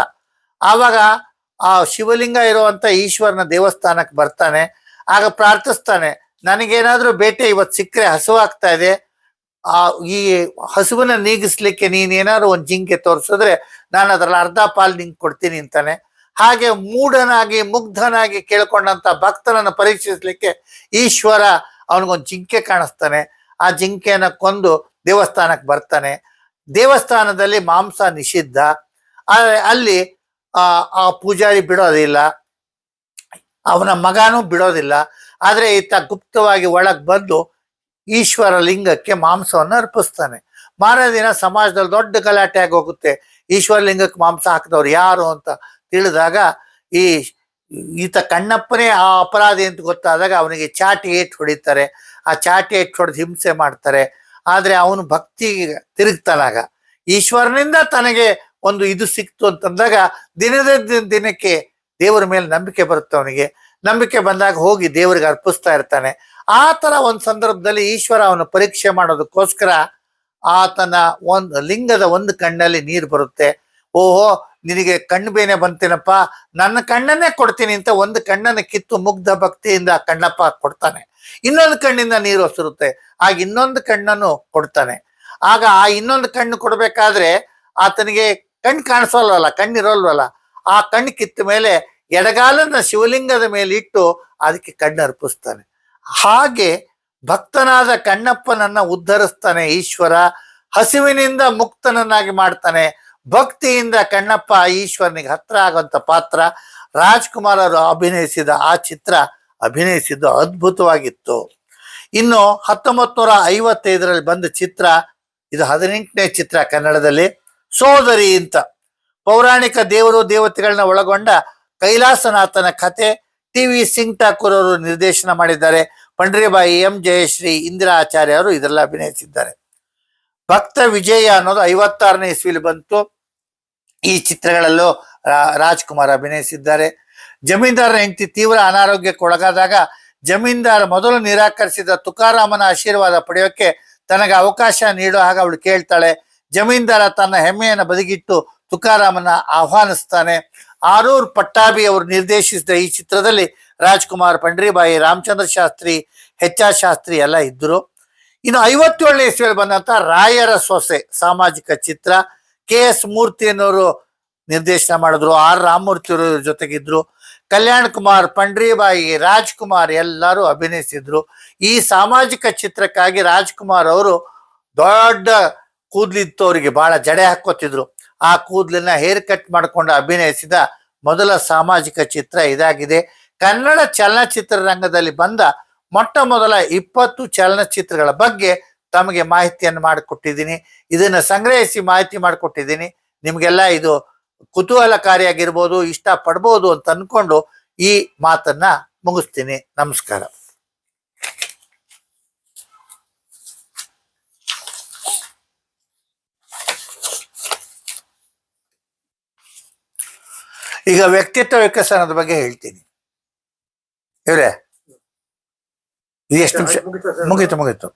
ಆವಾಗ ಆ ಶಿವಲಿಂಗ ಇರುವಂತ ಈಶ್ವರನ ದೇವಸ್ಥಾನಕ್ಕೆ ಬರ್ತಾನೆ. ಆಗ ಪ್ರಾರ್ಥಿಸ್ತಾನೆ, ನನಗೇನಾದ್ರೂ ಬೇಟೆ ಇವತ್ತು ಸಿಕ್ಕರೆ ಹಸುವಾಗ್ತಾ ಇದೆ, ಆ ಈ ಹಸುವನ್ನ ನೀಗಿಸ್ಲಿಕ್ಕೆ ನೀನೇನಾದ್ರು ಒಂದು ಜಿಂಕೆ ತೋರಿಸಿದ್ರೆ ನಾನು ಅದ್ರಲ್ಲಿ ಅರ್ಧ ಪಾಲ್ ನಿಂಗೆ ಕೊಡ್ತೀನಿ ಅಂತಾನೆ. ಹಾಗೆ ಮೂಢನಾಗಿ ಮುಗ್ಧನಾಗಿ ಕೇಳ್ಕೊಂಡಂತ ಭಕ್ತನನ್ನು ಪರೀಕ್ಷಿಸ್ಲಿಕ್ಕೆ ಈಶ್ವರ ಅವನಿಗೊಂದು ಜಿಂಕೆ ಕಾಣಿಸ್ತಾನೆ. ಆ ಜಿಂಕೆನ ಕೊಂದು ದೇವಸ್ಥಾನಕ್ಕೆ ಬರ್ತಾನೆ. ದೇವಸ್ಥಾನದಲ್ಲಿ ಮಾಂಸ ನಿಷಿದ್ಧ. ಅಲ್ಲಿ ಆ ಪೂಜಾರಿ ಬಿಡೋದಿಲ್ಲ, ಅವನ ಮಗನೂ ಬಿಡೋದಿಲ್ಲ. ಆದ್ರೆ ಈತ ಗುಪ್ತವಾಗಿ ಒಳಗ್ ಬಂದು ಈಶ್ವರ ಲಿಂಗಕ್ಕೆ ಮಾಂಸವನ್ನು ಅರ್ಪಿಸ್ತಾನೆ. ಮಾರನೇ ದಿನ ಸಮಾಜದಲ್ಲಿ ದೊಡ್ಡ ಗಲಾಟೆ ಆಗಿ ಹೋಗುತ್ತೆ. ಈಶ್ವರ ಲಿಂಗಕ್ಕೆ ಮಾಂಸ ಹಾಕಿದವ್ರು ಯಾರು ಅಂತ ತಿಳಿದಾಗ ಈತ ಕಣ್ಣಪ್ಪನೇ ಆ ಅಪರಾಧಿ ಅಂತ ಗೊತ್ತಾದಾಗ ಅವನಿಗೆ ಚಾಟಿ ಏಟ್ ಹೊಡಿತಾರೆ. ಆ ಚಾಟಿ ಏಟ್ ಹೊಡೆದು ಹಿಂಸೆ ಮಾಡ್ತಾರೆ. ಆದ್ರೆ ಅವನು ಭಕ್ತಿ ತಿರುಗ್ತಾನಾಗ ಈಶ್ವರನಿಂದ ತನಗೆ ಒಂದು ಇದು ಸಿಕ್ತು ಅಂತಂದಾಗ ದಿನದ ದಿನಕ್ಕೆ ದೇವರ ಮೇಲೆ ನಂಬಿಕೆ ಬರುತ್ತೆ. ಅವನಿಗೆ ನಂಬಿಕೆ ಬಂದಾಗ ಹೋಗಿ ದೇವರಿಗೆ ಅರ್ಪಿಸ್ತಾ ಇರ್ತಾನೆ. ಆ ತರ ಒಂದು ಸಂದರ್ಭದಲ್ಲಿ ಈಶ್ವರ ಅವನು ಪರೀಕ್ಷೆ ಮಾಡೋದಕ್ಕೋಸ್ಕರ ಆತನ ಒಂದು ಲಿಂಗದ ಒಂದು ಕಣ್ಣಲ್ಲಿ ನೀರು ಬರುತ್ತೆ. ಓಹೋ, ನಿನಗೆ ಕಣ್ಣು ಬೇನೆ ಬಂತೇನಪ್ಪ, ನನ್ನ ಕಣ್ಣನ್ನೇ ಕೊಡ್ತೀನಿ ಅಂತ ಒಂದು ಕಣ್ಣನ್ನು ಕಿತ್ತು ಮುಗ್ಧ ಭಕ್ತಿಯಿಂದ ಕಣ್ಣಪ್ಪ ಕೊಡ್ತಾನೆ. ಇನ್ನೊಂದು ಕಣ್ಣಿಂದ ನೀರು ಹಸಿರುತ್ತೆ. ಆಗ ಇನ್ನೊಂದು ಕಣ್ಣನ್ನು ಕೊಡ್ತಾನೆ. ಆಗ ಆ ಇನ್ನೊಂದು ಕಣ್ಣು ಕೊಡ್ಬೇಕಾದ್ರೆ ಆತನಿಗೆ ಕಣ್ಣು ಕಾಣಿಸೋಲ್ವಲ್ಲ, ಕಣ್ಣಿರೋಲ್ವಲ್ಲ. ಆ ಕಣ್ಣು ಕಿತ್ತ ಮೇಲೆ ಎಡಗಾಲನ್ನ ಶಿವಲಿಂಗದ ಮೇಲೆ ಇಟ್ಟು ಅದಕ್ಕೆ ಕಣ್ಣು ಅರ್ಪಿಸ್ತಾನೆ. ಹಾಗೆ ಭಕ್ತನಾದ ಕಣ್ಣಪ್ಪನನ್ನ ಉದ್ಧರಿಸ್ತಾನೆ ಈಶ್ವರ. ಹಸಿವಿನಿಂದ ಮುಕ್ತನನ್ನಾಗಿ ಮಾಡ್ತಾನೆ. ಭಕ್ತಿಯಿಂದ ಕಣ್ಣಪ್ಪ ಈಶ್ವರನಿಗೆ ಹತ್ರ ಆಗುವಂತ ಪಾತ್ರ ರಾಜ್ಕುಮಾರ್ ಅವರು ಅಭಿನಯಿಸಿದ ಆ ಚಿತ್ರ ಅಭಿನಯಿಸಿದ್ದು ಅದ್ಭುತವಾಗಿತ್ತು. ಇನ್ನು 1955ರಲ್ಲಿ ಬಂದ ಚಿತ್ರ, ಇದು 18ನೇ ಚಿತ್ರ ಕನ್ನಡದಲ್ಲಿ, ಸೋದರಿ ಅಂತ. ಪೌರಾಣಿಕ ದೇವರು ದೇವತೆಗಳನ್ನ ಒಳಗೊಂಡ ಕೈಲಾಸನಾಥನ ಕಥೆ. ಟಿ.ವಿ. ಸಿಂಗ್ ಠಾಕೂರ್ ಅವರು ನಿರ್ದೇಶನ ಮಾಡಿದ್ದಾರೆ. ಪಂಡ್ರಿಬಾಯಿ, ಎಂ ಜಯಶ್ರೀ, ಇಂದಿರಾ ಆಚಾರ್ಯ ಅವರು ಇದೆಲ್ಲ ಅಭಿನಯಿಸಿದ್ದಾರೆ. ಭಕ್ತ ವಿಜಯ ಅನ್ನೋದು 56ನೇ ಇಸ್ವಿಲಿ ಬಂತು. ಈ ಚಿತ್ರಗಳಲ್ಲೂ ರಾಜ್ಕುಮಾರ್ ಅಭಿನಯಿಸಿದ್ದಾರೆ. ಜಮೀನ್ದಾರನ ಹೆಂಡತಿ ತೀವ್ರ ಅನಾರೋಗ್ಯಕ್ಕೆ ಒಳಗಾದಾಗ ಜಮೀನ್ದಾರ ಮೊದಲು ನಿರಾಕರಿಸಿದ ತುಕಾರಾಮನ ಆಶೀರ್ವಾದ ಪಡೆಯೋಕೆ ತನಗೆ ಅವಕಾಶ ನೀಡೋ ಹಾಗೆ ಅವಳು ಕೇಳ್ತಾಳೆ. ಜಮೀನ್ದಾರ ತನ್ನ ಹೆಮ್ಮೆಯನ್ನು ಬದಿಗಿಟ್ಟು ತುಕಾರಾಮನ ಆಹ್ವಾನಿಸ್ತಾನೆ. ಆರೂರ್ ಪಟ್ಟಾಭಿ ಅವರು ನಿರ್ದೇಶಿಸಿದ ಈ ಚಿತ್ರದಲ್ಲಿ ರಾಜ್ಕುಮಾರ್, ಪಂಡ್ರಿಬಾಯಿ, ರಾಮಚಂದ್ರ ಶಾಸ್ತ್ರಿ, ಎಚ್.ಆರ್. ಶಾಸ್ತ್ರಿ ಎಲ್ಲ ಇದ್ರು. ಇನ್ನು 57ನೇ ಇಸ್ವಿಯಲ್ಲಿ ಬಂದಂತ ರಾಯರ ಸೊಸೆ ಸಾಮಾಜಿಕ ಚಿತ್ರ. ಕೆ.ಎಸ್. ಮೂರ್ತಿಯನ್ನವರು ನಿರ್ದೇಶನ ಮಾಡಿದ್ರು. ಆರ್ ರಾಮಮೂರ್ತಿ ಅವರು ಜೊತೆಗಿದ್ರು. ಕಲ್ಯಾಣ್ ಕುಮಾರ್, ಪಂಡ್ರಿಬಾಯಿ, ರಾಜ್ಕುಮಾರ್ ಎಲ್ಲರೂ ಅಭಿನಯಿಸಿದ್ರು. ಈ ಸಾಮಾಜಿಕ ಚಿತ್ರಕ್ಕಾಗಿ ರಾಜ್ಕುಮಾರ್ ಅವರು ದೊಡ್ಡ ಕೂದ್ಲಿತ್ತು, ಅವರಿಗೆ ಬಹಳ ಜಡೆ ಹಾಕೋತಿದ್ರು. ಆ ಕೂದಲನ್ನ ಹೇರ್ ಕಟ್ ಮಾಡಿಕೊಂಡು ಅಭಿನಯಿಸಿದ ಮೊದಲ ಸಾಮಾಜಿಕ ಚಿತ್ರ ಇದಾಗಿದೆ. ಕನ್ನಡ ಚಲನಚಿತ್ರ ರಂಗದಲ್ಲಿ ಬಂದ ಮೊಟ್ಟ ಮೊದಲ 20 ಚಲನಚಿತ್ರಗಳ ಬಗ್ಗೆ ತಮಗೆ ಮಾಹಿತಿಯನ್ನು ಮಾಡಿಕೊಟ್ಟಿದ್ದೀನಿ. ಇದನ್ನ ಸಂಗ್ರಹಿಸಿ ಮಾಹಿತಿ ಮಾಡಿಕೊಟ್ಟಿದ್ದೀನಿ. ನಿಮ್ಗೆಲ್ಲ ಇದು ಕುತೂಹಲಕಾರಿಯಾಗಿರ್ಬೋದು, ಇಷ್ಟ ಪಡ್ಬೋದು ಅಂತ ಅನ್ಕೊಂಡು ಈ ಮಾತನ್ನ ಮುಗಿಸ್ತೀನಿ. ನಮಸ್ಕಾರ. ಈಗ ವ್ಯಕ್ತಿತ್ವ ವಿಕಸನದ ಬಗ್ಗೆ ಹೇಳ್ತೀನಿ. ಇವ್ರೆ, ಇದು ಎಷ್ಟು ನಿಮಿಷ? ಮುಗೀತು.